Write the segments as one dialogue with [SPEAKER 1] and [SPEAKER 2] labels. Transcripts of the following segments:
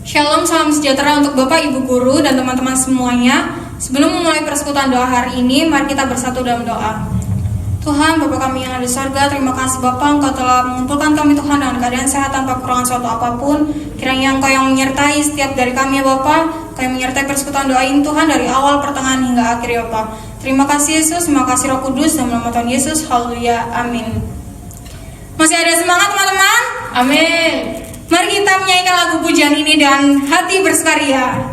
[SPEAKER 1] Shalom, salam sejahtera untuk Bapak, Ibu Guru, dan teman-teman semuanya. Sebelum memulai persekutuan doa hari ini, mari kita bersatu dalam doa. Tuhan, Bapa kami yang ada di sorga, terima kasih Bapa, Engkau telah mengumpulkan kami Tuhan dengan keadaan sehat tanpa kekurangan suatu apapun. Kiranya Engkau yang menyertai setiap dari kami ya Bapa, Engkau yang menyertai persekutuan doa ini Tuhan dari awal, pertengahan hingga akhir ya Bapa. Terima kasih Yesus, terima kasih Roh Kudus, dalam nama Tuhan Yesus, haleluya, amin. Masih ada semangat teman-teman?
[SPEAKER 2] Amin.
[SPEAKER 1] Mari kita menyanyikan lagu pujian ini dengan hati bersukaria.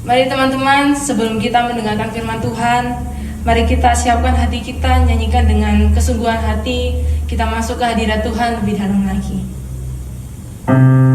[SPEAKER 2] Mari teman-teman, sebelum kita mendengarkan firman Tuhan, mari kita siapkan hati kita, nyanyikan dengan kesungguhan hati, kita masuk ke hadirat Tuhan lebih dalam lagi.
[SPEAKER 1] Sini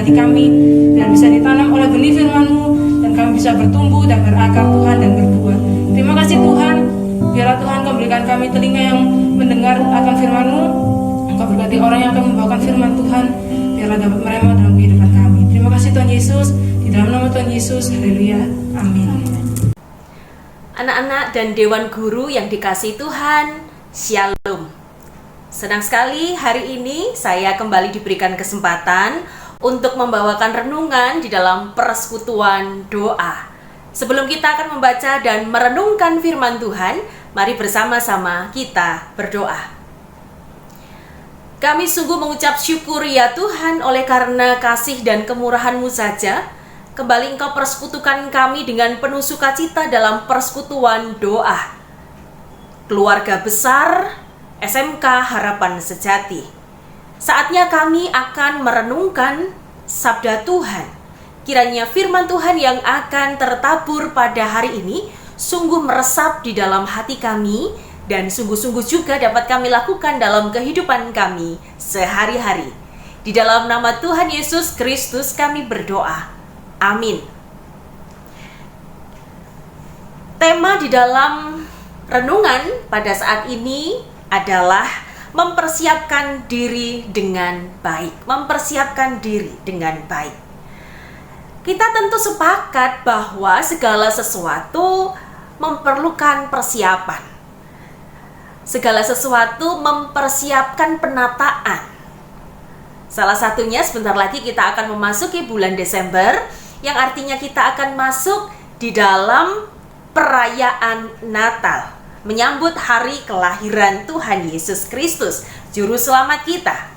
[SPEAKER 2] hati kami, biar bisa ditanam oleh benih firman-Mu, dan kami bisa bertumbuh dan berakar Tuhan dan berbuah. Terima kasih Tuhan, biarlah Tuhan Kau berikan kami telinga yang mendengar akan firman-Mu. Engkau berkati orang yang akan membawakan firman Tuhan, biarlah dapat merema dalam kehidupan kami. Terima kasih Tuhan Yesus, di dalam nama Tuhan Yesus, haleluya, amin.
[SPEAKER 3] Anak-anak dan Dewan Guru yang dikasihi Tuhan, Shalom. Senang sekali hari ini saya kembali diberikan kesempatan untuk membawakan renungan di dalam persekutuan doa. Sebelum kita akan membaca dan merenungkan firman Tuhan, mari bersama-sama kita berdoa. Kami sungguh mengucap syukur ya Tuhan, oleh karena kasih dan kemurahan-Mu saja, kembali Engkau persekutukan kami dengan penuh sukacita dalam persekutuan doa. Keluarga besar SMK Harapan Sejati. Saatnya kami akan merenungkan sabda Tuhan. Kiranya firman Tuhan yang akan tertabur pada hari ini sungguh meresap di dalam hati kami dan sungguh-sungguh juga dapat kami lakukan dalam kehidupan kami sehari-hari. Di dalam nama Tuhan Yesus Kristus kami berdoa. Amin. Tema di dalam renungan pada saat ini adalah mempersiapkan diri dengan baik. Mempersiapkan diri dengan baik. Kita tentu sepakat bahwa segala sesuatu memerlukan persiapan. Segala sesuatu mempersiapkan penataan. Salah satunya sebentar lagi kita akan memasuki bulan Desember, yang artinya kita akan masuk di dalam perayaan Natal, menyambut hari kelahiran Tuhan Yesus Kristus, Juru Selamat kita.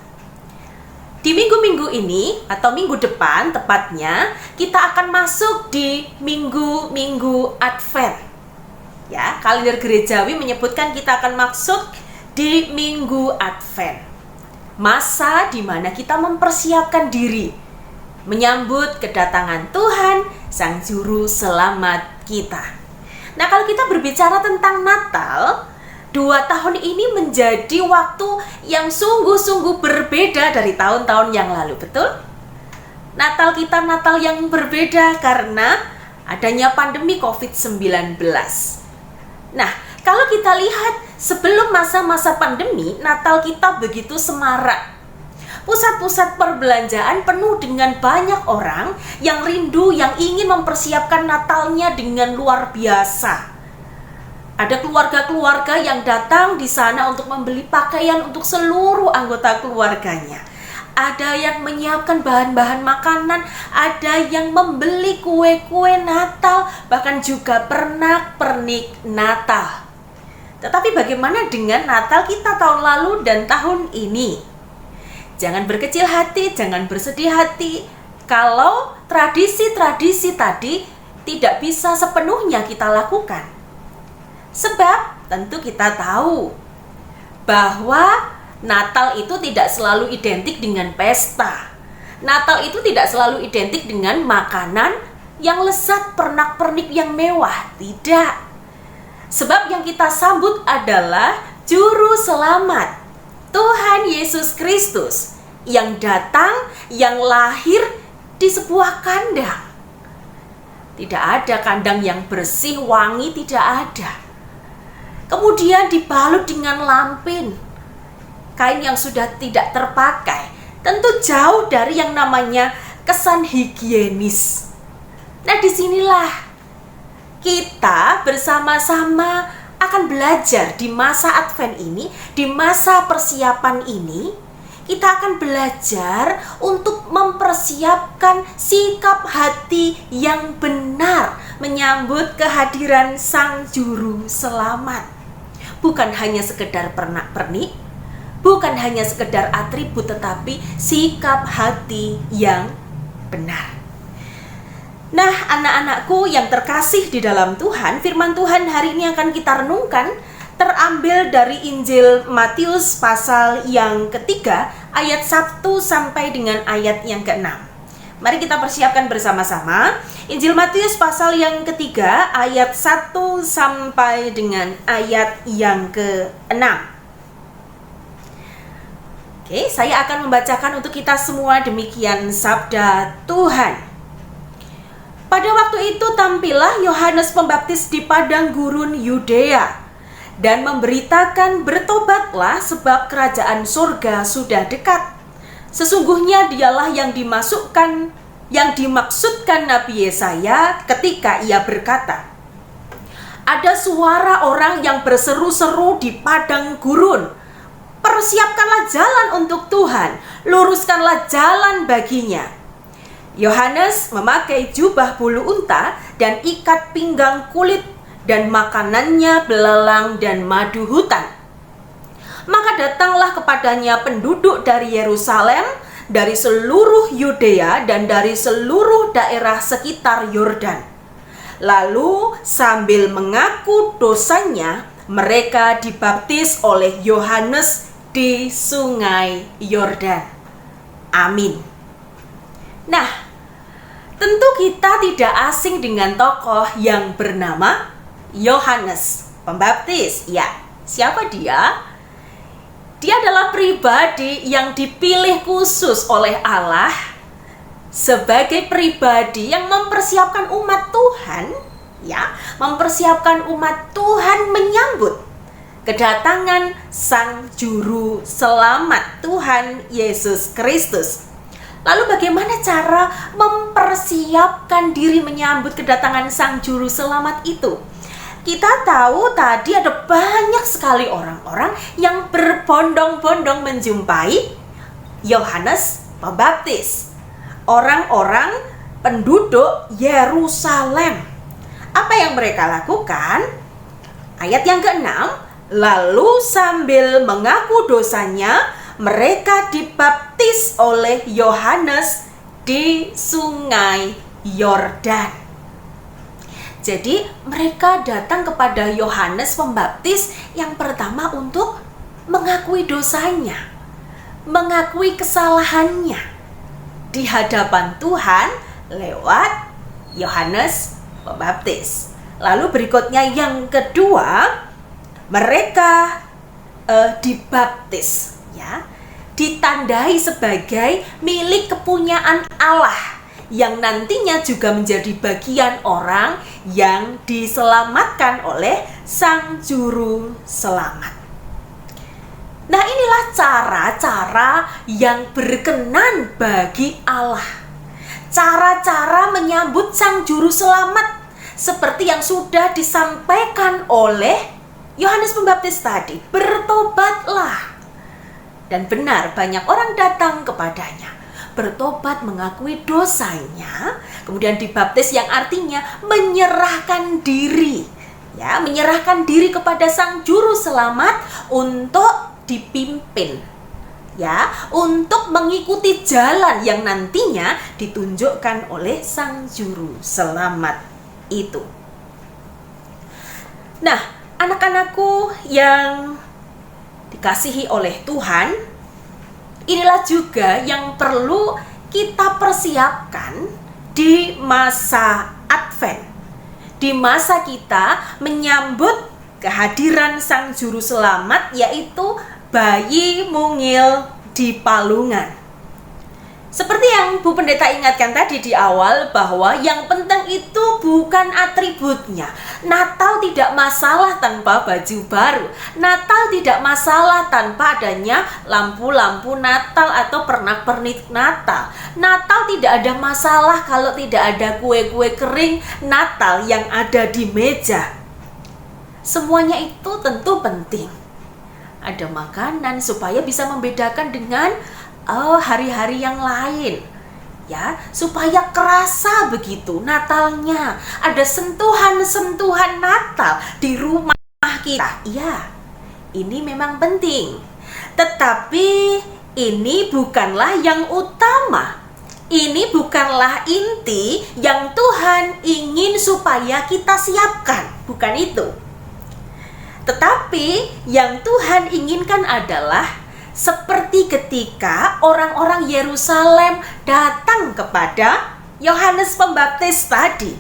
[SPEAKER 3] Di minggu-minggu ini, atau minggu depan tepatnya, kita akan masuk di minggu-minggu Advent. Ya, kalender gerejawi menyebutkan kita akan masuk di minggu Advent. Masa di mana kita mempersiapkan diri, menyambut kedatangan Tuhan, Sang Juru Selamat kita. Nah, kalau kita berbicara tentang Natal, 2 tahun ini menjadi waktu yang sungguh-sungguh berbeda dari tahun-tahun yang lalu, betul? Natal kita Natal yang berbeda karena adanya pandemi COVID-19. Nah, kalau kita lihat sebelum masa-masa pandemi, Natal kita begitu semarak. Pusat-pusat perbelanjaan penuh dengan banyak orang yang rindu, yang ingin mempersiapkan Natalnya dengan luar biasa. Ada keluarga-keluarga yang datang di sana untuk membeli pakaian untuk seluruh anggota keluarganya. Ada yang menyiapkan bahan-bahan makanan, ada yang membeli kue-kue Natal, bahkan juga pernak-pernik Natal. Tetapi bagaimana dengan Natal kita tahun lalu dan tahun ini? Jangan berkecil hati, jangan bersedih hati kalau tradisi-tradisi tadi tidak bisa sepenuhnya kita lakukan. Sebab tentu kita tahu bahwa Natal itu tidak selalu identik dengan pesta. Natal itu tidak selalu identik dengan makanan yang lezat, pernak-pernik yang mewah. Tidak. Sebab yang kita sambut adalah Juru Selamat, Tuhan Yesus Kristus, yang datang, yang lahir di sebuah kandang. Tidak ada kandang yang bersih, wangi, tidak ada. Kemudian dibalut dengan lampin, kain yang sudah tidak terpakai. Tentu jauh dari yang namanya kesan higienis. Nah, disinilah kita bersama-sama akan belajar di masa Advent ini, di masa persiapan ini, kita akan belajar untuk mempersiapkan sikap hati yang benar menyambut kehadiran Sang Juru Selamat. Bukan hanya sekedar pernak-pernik, bukan hanya sekedar atribut, tetapi sikap hati yang benar. Nah, anak-anakku yang terkasih di dalam Tuhan, firman Tuhan hari ini akan kita renungkan terambil dari Injil Matius pasal yang ketiga, ayat 1 sampai dengan ayat yang ke-6. Mari kita persiapkan bersama-sama Injil Matius pasal yang ketiga, ayat 1 sampai dengan ayat yang ke-6. Oke, saya akan membacakan untuk kita semua demikian sabda Tuhan. Pada waktu itu tampillah Yohanes Pembaptis di padang gurun Yudea dan memberitakan, bertobatlah sebab kerajaan surga sudah dekat. Sesungguhnya dialah yang dimaksudkan Nabi Yesaya ketika ia berkata, ada suara orang yang berseru-seru di padang gurun, persiapkanlah jalan untuk Tuhan, luruskanlah jalan baginya. Yohanes memakai jubah bulu unta dan ikat pinggang kulit, dan makanannya belalang dan madu hutan. Maka datanglah kepadanya penduduk dari Yerusalem, dari seluruh Yudea dan dari seluruh daerah sekitar Yordan. Lalu sambil mengaku dosanya, mereka dibaptis oleh Yohanes di sungai Yordan. Amin. Nah, tentu kita tidak asing dengan tokoh yang bernama Yohanes Pembaptis. Ya, siapa dia? Dia adalah pribadi yang dipilih khusus oleh Allah sebagai pribadi yang mempersiapkan umat Tuhan, ya, mempersiapkan umat Tuhan menyambut kedatangan Sang Juru Selamat Tuhan Yesus Kristus. Lalu bagaimana cara mempersiapkan diri menyambut kedatangan Sang Juru Selamat itu? Kita tahu tadi ada banyak sekali orang-orang yang berbondong-bondong menjumpai Yohanes Pembaptis. Orang-orang penduduk Yerusalem. Apa yang mereka lakukan? Ayat yang ke-6, lalu sambil mengaku dosanya, mereka dibaptis oleh Yohanes di sungai Yordan. Jadi mereka datang kepada Yohanes Pembaptis yang pertama untuk mengakui dosanya, mengakui kesalahannya di hadapan Tuhan lewat Yohanes Pembaptis. Lalu berikutnya yang kedua, mereka dibaptis, ya, ditandai sebagai milik kepunyaan Allah, yang nantinya juga menjadi bagian orang yang diselamatkan oleh Sang Juru Selamat. Nah, inilah cara-cara yang berkenan bagi Allah. Cara-cara menyambut Sang Juru Selamat seperti yang sudah disampaikan oleh Yohanes Pembaptis tadi. Bertobatlah. Dan benar, banyak orang datang kepadanya, bertobat, mengakui dosanya, kemudian dibaptis, yang artinya menyerahkan diri, ya, menyerahkan diri kepada Sang Juru Selamat untuk dipimpin, ya, untuk mengikuti jalan yang nantinya ditunjukkan oleh Sang Juru Selamat itu. Nah, anak-anakku yang dikasihi oleh Tuhan, inilah juga yang perlu kita persiapkan di masa Advent, di masa kita menyambut kehadiran Sang Juru Selamat, yaitu bayi mungil di palungan. Seperti yang Bu Pendeta ingatkan tadi di awal, bahwa yang penting itu bukan atributnya. Natal tidak masalah tanpa baju baru. Natal tidak masalah tanpa adanya lampu-lampu Natal atau pernak-pernik Natal. Natal tidak ada masalah kalau tidak ada kue-kue kering Natal yang ada di meja. Semuanya itu tentu penting. Ada makanan supaya bisa membedakan dengan hari-hari yang lain, ya, supaya kerasa begitu Natalnya. Ada sentuhan-sentuhan Natal di rumah kita. Ya, ini memang penting. Tetapi ini bukanlah yang utama. Ini bukanlah inti yang Tuhan ingin supaya kita siapkan. Bukan itu. Tetapi yang Tuhan inginkan adalah seperti ketika orang-orang Yerusalem datang kepada Yohanes Pembaptis tadi.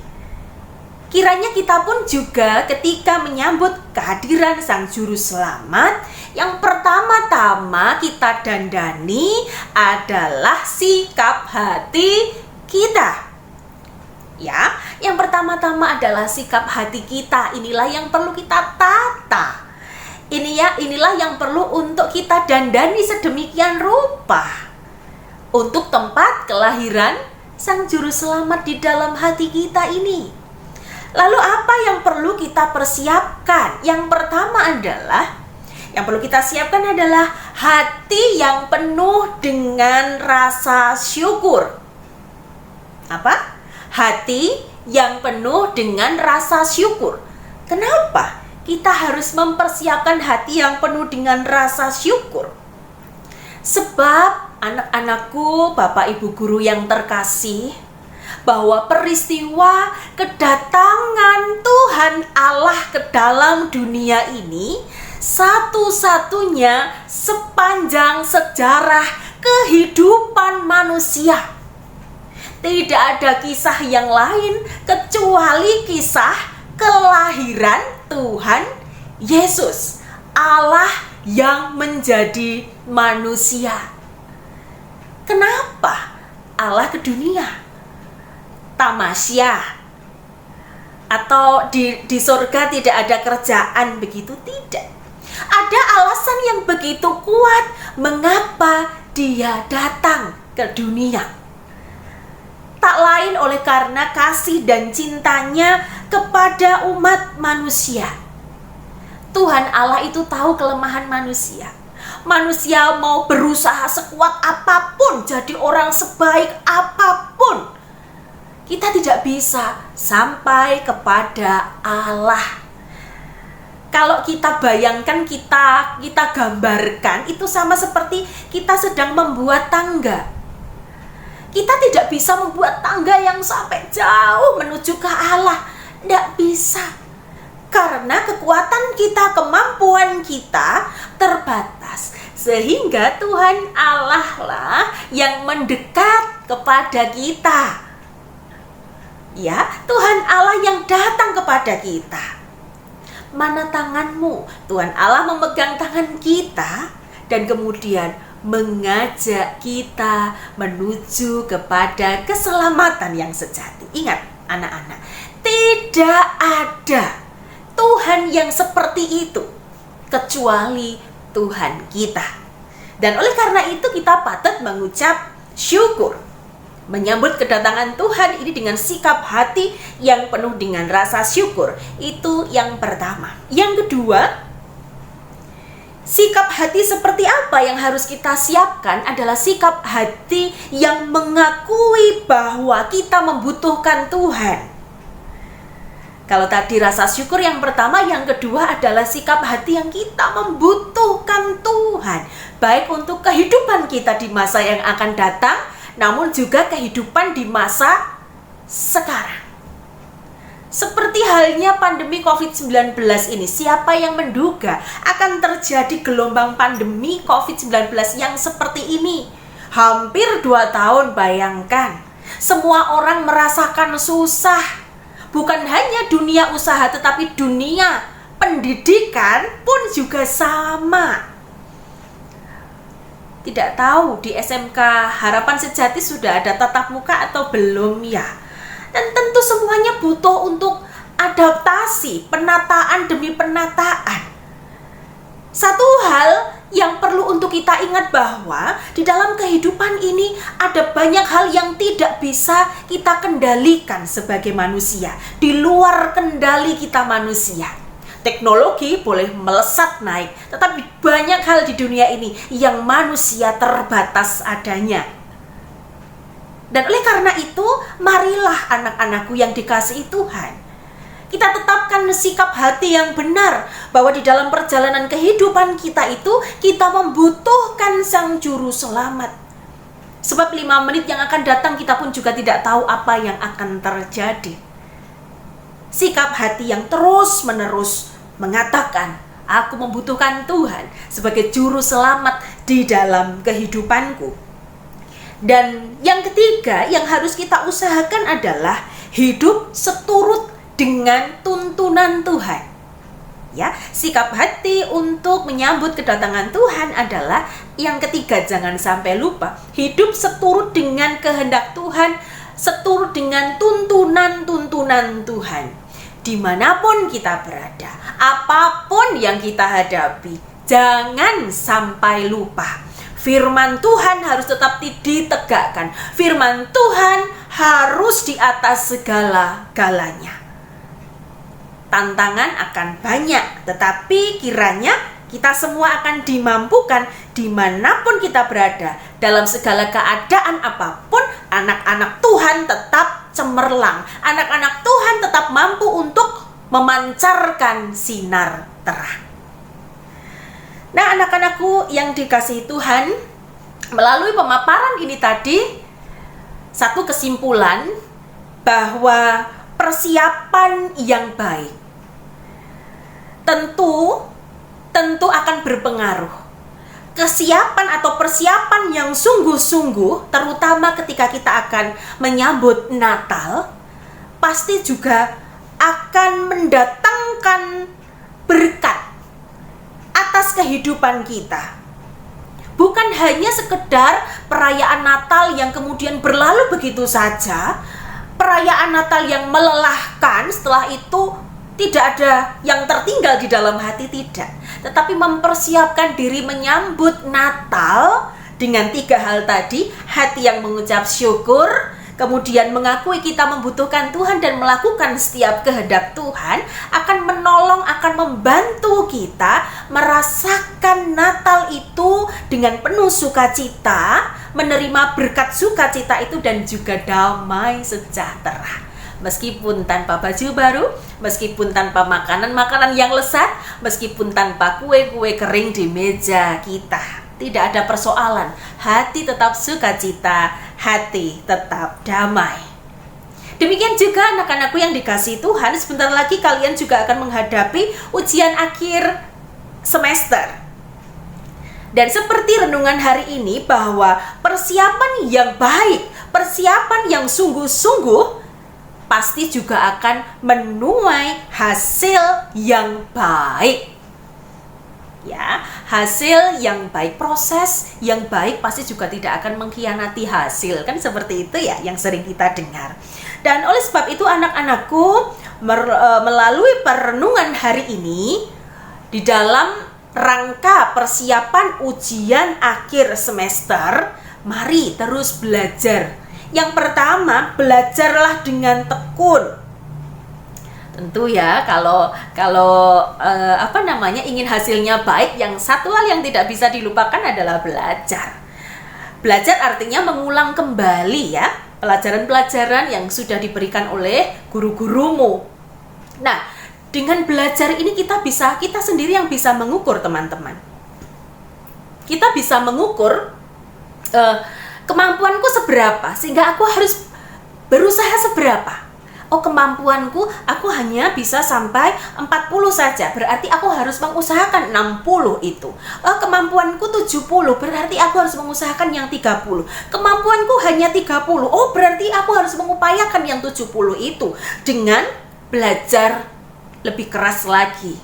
[SPEAKER 3] kiranya kita pun juga ketika menyambut kehadiran Sang Juru Selamat, yang pertama-tama kita dandani adalah sikap hati kita. Ya, yang pertama-tama adalah sikap hati kita. Inilah yang perlu kita tata. Inilah yang perlu untuk kita dandani sedemikian rupa untuk tempat kelahiran Sang Juru Selamat di dalam hati kita ini. Lalu apa yang perlu kita persiapkan? Yang pertama adalah, yang perlu kita siapkan adalah hati yang penuh dengan rasa syukur. Apa? Hati yang penuh dengan rasa syukur. Kenapa kita harus mempersiapkan hati yang penuh dengan rasa syukur? Sebab anak-anakku, Bapak Ibu guru yang terkasih, bahwa peristiwa kedatangan Tuhan Allah ke dalam dunia ini satu-satunya sepanjang sejarah kehidupan manusia. Tidak ada kisah yang lain kecuali kisah kelahiran Tuhan Yesus, Allah yang menjadi manusia. Kenapa Allah ke dunia? Tamasya, atau di surga tidak ada kerjaan, begitu? Tidak. Ada alasan yang begitu kuat mengapa Dia datang ke dunia. Tak lain oleh karena kasih dan cintanya kepada umat manusia. Tuhan Allah itu tahu kelemahan manusia. Manusia mau berusaha sekuat apapun, jadi orang sebaik apapun, kita tidak bisa sampai kepada Allah. Kalau kita bayangkan, kita gambarkan, itu sama seperti kita sedang membuat tangga. Kita tidak bisa membuat tangga yang sampai jauh menuju ke Allah. Tidak bisa. Karena kekuatan kita, kemampuan kita terbatas. Sehingga Tuhan Allah lah yang mendekat kepada kita. Ya, Tuhan Allah yang datang kepada kita. Mana tanganmu? Tuhan Allah memegang tangan kita dan kemudian mengajak kita menuju kepada keselamatan yang sejati. Ingat anak-anak, tidak ada Tuhan yang seperti itu kecuali Tuhan kita. Dan oleh karena itu kita patut mengucap syukur, menyambut kedatangan Tuhan ini dengan sikap hati yang penuh dengan rasa syukur. Itu yang pertama. Yang kedua, sikap hati seperti apa yang harus kita siapkan adalah sikap hati yang mengakui bahwa kita membutuhkan Tuhan. Kalau tadi rasa syukur yang pertama, yang kedua adalah sikap hati yang kita membutuhkan Tuhan. Baik untuk kehidupan kita di masa yang akan datang, namun juga kehidupan di masa sekarang. Seperti halnya pandemi COVID-19 ini, siapa yang menduga akan terjadi gelombang pandemi COVID-19 yang seperti ini? Hampir 2 tahun, bayangkan. Semua orang merasakan susah. Bukan hanya dunia usaha, tetapi dunia pendidikan pun juga sama. Tidak tahu di SMK Harapan Sejati sudah ada tatap muka atau belum ya? Dan tentu semuanya butuh untuk adaptasi, penataan demi penataan. Satu hal yang perlu untuk kita ingat bahwa di dalam kehidupan ini ada banyak hal yang tidak bisa kita kendalikan sebagai manusia. Di luar kendali kita manusia. Teknologi boleh melesat naik, tetapi banyak hal di dunia ini yang manusia terbatas adanya. Dan oleh karena itu, marilah anak-anakku yang dikasihi Tuhan, kita tetapkan sikap hati yang benar bahwa di dalam perjalanan kehidupan kita itu kita membutuhkan Sang Juru Selamat. Sebab 5 menit yang akan datang kita pun juga tidak tahu apa yang akan terjadi. Sikap hati yang terus-menerus mengatakan, aku membutuhkan Tuhan sebagai Juru Selamat di dalam kehidupanku. Dan yang ketiga yang harus kita usahakan adalah hidup seturut dengan tuntunan Tuhan. Ya, sikap hati untuk menyambut kedatangan Tuhan adalah yang ketiga, jangan sampai lupa hidup seturut dengan kehendak Tuhan, seturut dengan tuntunan-tuntunan Tuhan. Dimanapun kita berada, apapun yang kita hadapi, jangan sampai lupa firman Tuhan harus tetap ditegakkan. Firman Tuhan harus di atas segala-galanya. Tantangan akan banyak, tetapi kiranya kita semua akan dimampukan dimanapun kita berada. Dalam segala keadaan apapun, anak-anak Tuhan tetap cemerlang. Anak-anak Tuhan tetap mampu untuk memancarkan sinar terang. Nah, anak-anakku yang dikasihi Tuhan, melalui pemaparan ini tadi, satu kesimpulan bahwa persiapan yang baik tentu akan berpengaruh. Kesiapan atau persiapan yang sungguh-sungguh, terutama ketika kita akan menyambut Natal, pasti juga akan mendatangkan berkat atas kehidupan kita. Bukan hanya sekedar perayaan Natal yang kemudian berlalu begitu saja, perayaan Natal yang melelahkan, setelah itu tidak ada yang tertinggal di dalam hati, tidak. Tetapi mempersiapkan diri menyambut Natal dengan 3 hal tadi, hati yang mengucap syukur, kemudian mengakui kita membutuhkan Tuhan dan melakukan setiap kehendak Tuhan, akan menolong, akan membantu kita merasakan Natal itu dengan penuh sukacita, menerima berkat sukacita itu dan juga damai sejahtera. Meskipun tanpa baju baru, meskipun tanpa makanan-makanan yang lezat, meskipun tanpa kue-kue kering di meja kita, tidak ada persoalan. Hati tetap sukacita, hati tetap damai. Demikian juga anak-anakku yang dikasihi Tuhan, sebentar lagi kalian juga akan menghadapi ujian akhir semester. Dan seperti renungan hari ini, bahwa persiapan yang baik, persiapan yang sungguh-sungguh pasti juga akan menuai hasil yang baik. Ya, hasil yang baik, proses yang baik pasti juga tidak akan mengkhianati hasil. Kan seperti itu ya yang sering kita dengar. Dan oleh sebab itu anak-anakku, melalui perenungan hari ini, di dalam rangka persiapan ujian akhir semester, mari terus belajar. Yang pertama, belajarlah dengan tekun. Tentu ya, kalau ingin hasilnya baik, yang satu hal yang tidak bisa dilupakan adalah belajar. Belajar artinya mengulang kembali ya pelajaran-pelajaran yang sudah diberikan oleh guru-gurumu. Nah, dengan belajar ini kita sendiri yang bisa mengukur, teman-teman. Kita bisa mengukur kemampuanku seberapa, sehingga aku harus berusaha seberapa. Oh, kemampuanku aku hanya bisa sampai 40 saja, berarti aku harus mengusahakan 60 itu. Oh, kemampuanku 70, berarti aku harus mengusahakan yang 30. Kemampuanku hanya 30, oh berarti aku harus mengupayakan yang 70 itu. Dengan belajar lebih keras lagi,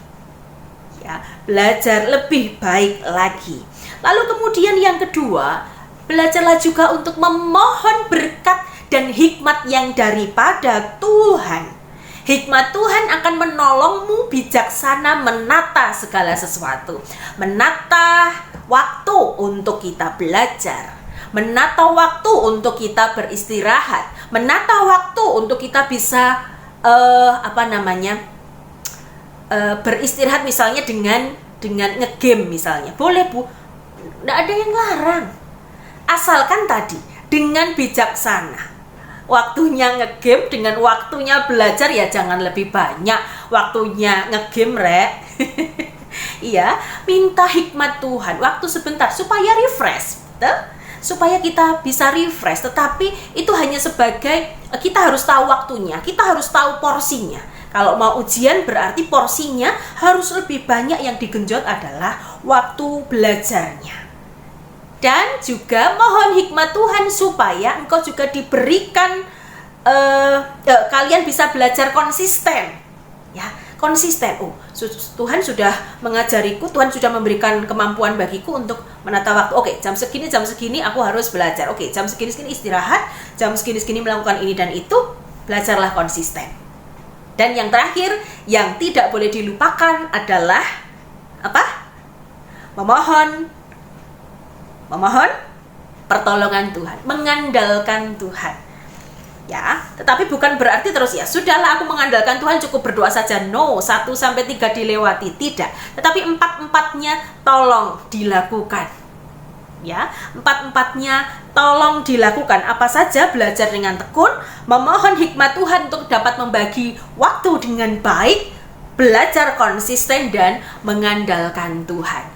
[SPEAKER 3] ya, belajar lebih baik lagi. Lalu kemudian yang kedua, belajarlah juga untuk memohon berkat dan hikmat yang daripada Tuhan. Hikmat Tuhan akan menolongmu bijaksana menata segala sesuatu. Menata waktu untuk kita belajar. Menata waktu untuk kita beristirahat. Menata waktu untuk kita bisa beristirahat misalnya dengan ngegame misalnya. Boleh, Bu. Nggak ada yang larang. Asalkan tadi dengan bijaksana. Waktunya ngegame dengan waktunya belajar ya jangan lebih banyak. Waktunya ngegame, Rek. Iya, minta hikmat Tuhan. Waktu sebentar supaya refresh, betul? Supaya kita bisa refresh. Tetapi itu hanya sebagai, kita harus tahu waktunya, kita harus tahu porsinya. Kalau mau ujian berarti porsinya harus lebih banyak, yang digenjot adalah waktu belajarnya. Dan juga mohon hikmat Tuhan supaya engkau juga diberikan kalian bisa belajar konsisten, ya, konsisten. Tuhan sudah mengajariku, Tuhan sudah memberikan kemampuan bagiku untuk menata waktu. Oke, jam segini aku harus belajar. Oke, jam segini istirahat, jam segini melakukan ini dan itu. Belajarlah konsisten. Dan yang terakhir, yang tidak boleh dilupakan adalah apa? Memohon pertolongan Tuhan, mengandalkan Tuhan. Ya, tetapi bukan berarti terus ya, sudahlah aku mengandalkan Tuhan, cukup berdoa saja. No, 1-3 dilewati, tidak. Tetapi 4-4-nya tolong dilakukan. Ya, 4-4-nya tolong dilakukan. Apa saja? Belajar dengan tekun, memohon hikmat Tuhan untuk dapat membagi waktu dengan baik, belajar konsisten dan mengandalkan Tuhan.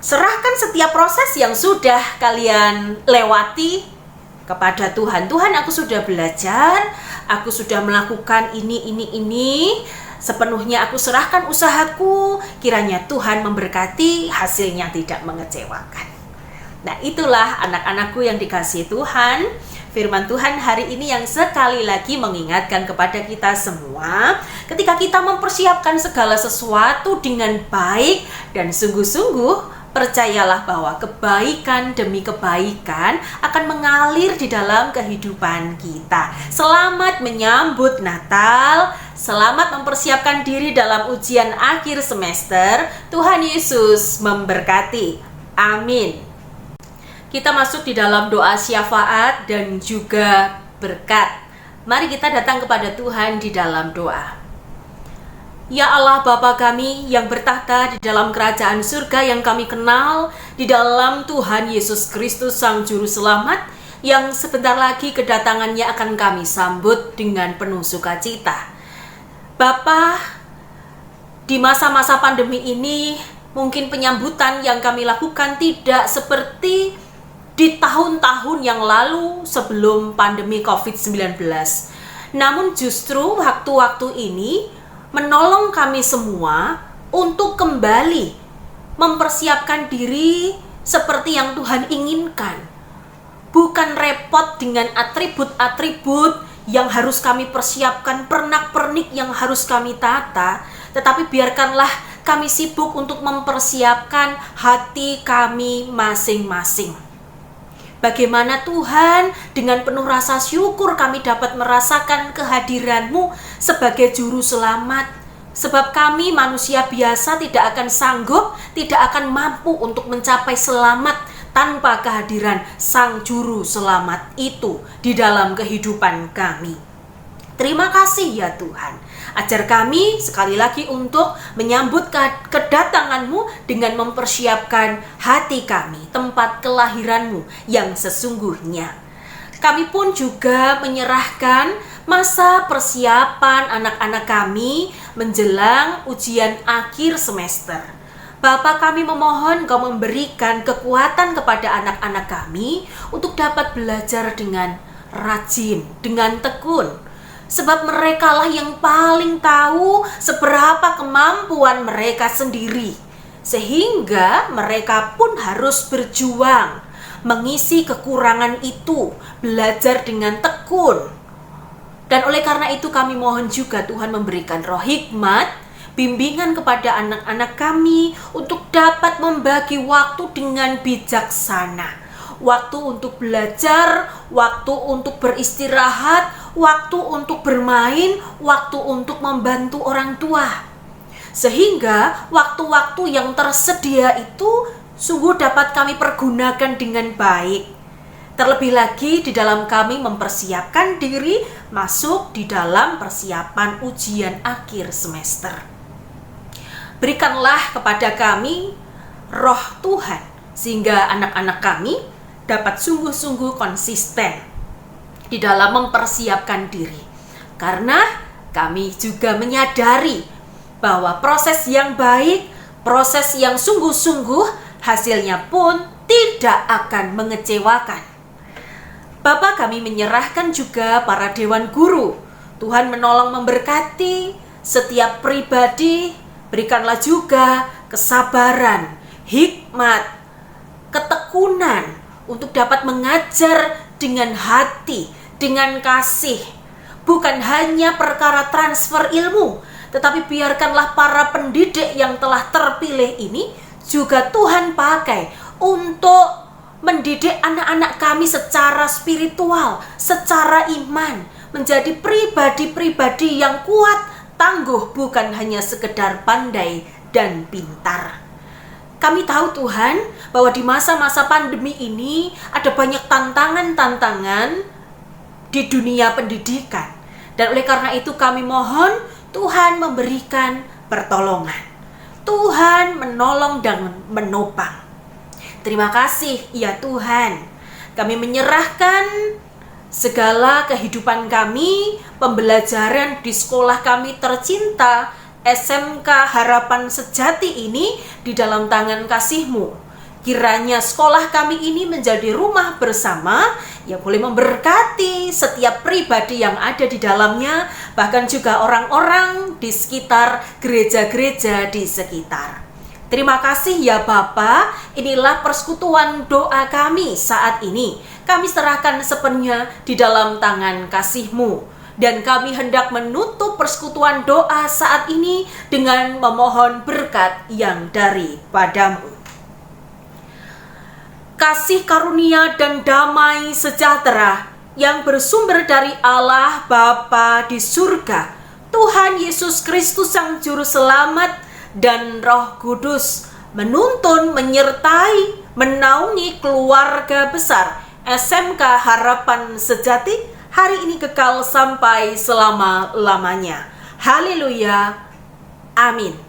[SPEAKER 3] Serahkan setiap proses yang sudah kalian lewati kepada Tuhan. Tuhan, aku sudah belajar, aku sudah melakukan ini, sepenuhnya aku serahkan usahaku, kiranya Tuhan memberkati, hasilnya tidak mengecewakan. Nah, itulah anak-anakku yang dikasihi Tuhan, firman Tuhan hari ini yang sekali lagi mengingatkan kepada kita semua, ketika kita mempersiapkan segala sesuatu dengan baik dan sungguh-sungguh, percayalah bahwa kebaikan demi kebaikan akan mengalir di dalam kehidupan kita. Selamat menyambut Natal, selamat mempersiapkan diri dalam ujian akhir semester. Tuhan Yesus memberkati. Amin. Kita masuk di dalam doa syafaat dan juga berkat. Mari kita datang kepada Tuhan di dalam doa. Ya Allah Bapa kami yang bertahta di dalam kerajaan surga yang kami kenal, di dalam Tuhan Yesus Kristus Sang Juru Selamat, yang sebentar lagi kedatangannya akan kami sambut dengan penuh sukacita. Bapa, di masa-masa pandemi ini, mungkin penyambutan yang kami lakukan tidak seperti di tahun-tahun yang lalu sebelum pandemi COVID-19. Namun justru waktu-waktu ini menolong kami semua untuk kembali mempersiapkan diri seperti yang Tuhan inginkan. Bukan repot dengan atribut-atribut yang harus kami persiapkan, pernak-pernik yang harus kami tata, tetapi biarkanlah kami sibuk untuk mempersiapkan hati kami masing-masing. Bagaimana Tuhan, dengan penuh rasa syukur kami dapat merasakan kehadiran-Mu sebagai juru selamat. Sebab kami manusia biasa tidak akan sanggup, tidak akan mampu untuk mencapai selamat tanpa kehadiran Sang Juru Selamat itu di dalam kehidupan kami. Terima kasih ya Tuhan. Ajar kami sekali lagi untuk menyambut kedatangan-Mu dengan mempersiapkan hati kami, tempat kelahiran-Mu yang sesungguhnya. Kami pun juga menyerahkan masa persiapan anak-anak kami menjelang ujian akhir semester. Bapa, kami memohon Kau memberikan kekuatan kepada anak-anak kami untuk dapat belajar dengan rajin, dengan tekun. Sebab merekalah yang paling tahu seberapa kemampuan mereka sendiri. Sehingga mereka pun harus berjuang mengisi kekurangan itu, belajar dengan tekun. Dan oleh karena itu kami mohon juga Tuhan memberikan roh hikmat, bimbingan kepada anak-anak kami untuk dapat membagi waktu dengan bijaksana. Waktu untuk belajar, waktu untuk beristirahat, waktu untuk bermain, waktu untuk membantu orang tua. Sehingga waktu-waktu yang tersedia itu sungguh dapat kami pergunakan dengan baik. Terlebih lagi di dalam kami mempersiapkan diri masuk di dalam persiapan ujian akhir semester. Berikanlah kepada kami roh Tuhan sehingga anak-anak kami dapat sungguh-sungguh konsisten di dalam mempersiapkan diri. Karena kami juga menyadari bahwa proses yang baik, proses yang sungguh-sungguh, hasilnya pun tidak akan mengecewakan. Bapa, kami menyerahkan juga para dewan guru. Tuhan menolong memberkati setiap pribadi. Berikanlah juga kesabaran, hikmat, ketekunan untuk dapat mengajar dengan hati, dengan kasih. Bukan hanya perkara transfer ilmu, tetapi biarkanlah para pendidik yang telah terpilih ini juga Tuhan pakai untuk mendidik anak-anak kami secara spiritual, secara iman, menjadi pribadi-pribadi yang kuat, tangguh, bukan hanya sekedar pandai dan pintar. Kami tahu Tuhan bahwa di masa-masa pandemi ini ada banyak tantangan-tantangan di dunia pendidikan. Dan oleh karena itu kami mohon Tuhan memberikan pertolongan. Tuhan menolong dan menopang. Terima kasih ya Tuhan. Kami menyerahkan segala kehidupan kami, pembelajaran di sekolah kami tercinta, SMK Harapan Sejati ini di dalam tangan kasih-Mu. Kiranya sekolah kami ini menjadi rumah bersama yang boleh memberkati setiap pribadi yang ada di dalamnya, bahkan juga orang-orang di sekitar gereja-gereja di sekitar. Terima kasih ya Bapa, inilah persekutuan doa kami saat ini. Kami serahkan sepenuhnya di dalam tangan kasih-Mu. Dan kami hendak menutup persekutuan doa saat ini dengan memohon berkat yang daripadamu. Kasih karunia dan damai sejahtera yang bersumber dari Allah Bapa di surga, Tuhan Yesus Kristus Sang Juru Selamat, dan Roh Kudus menuntun, menyertai, menaungi keluarga besar SMK Harapan Sejati hari ini kekal sampai selama-lamanya. Haleluya. Amin.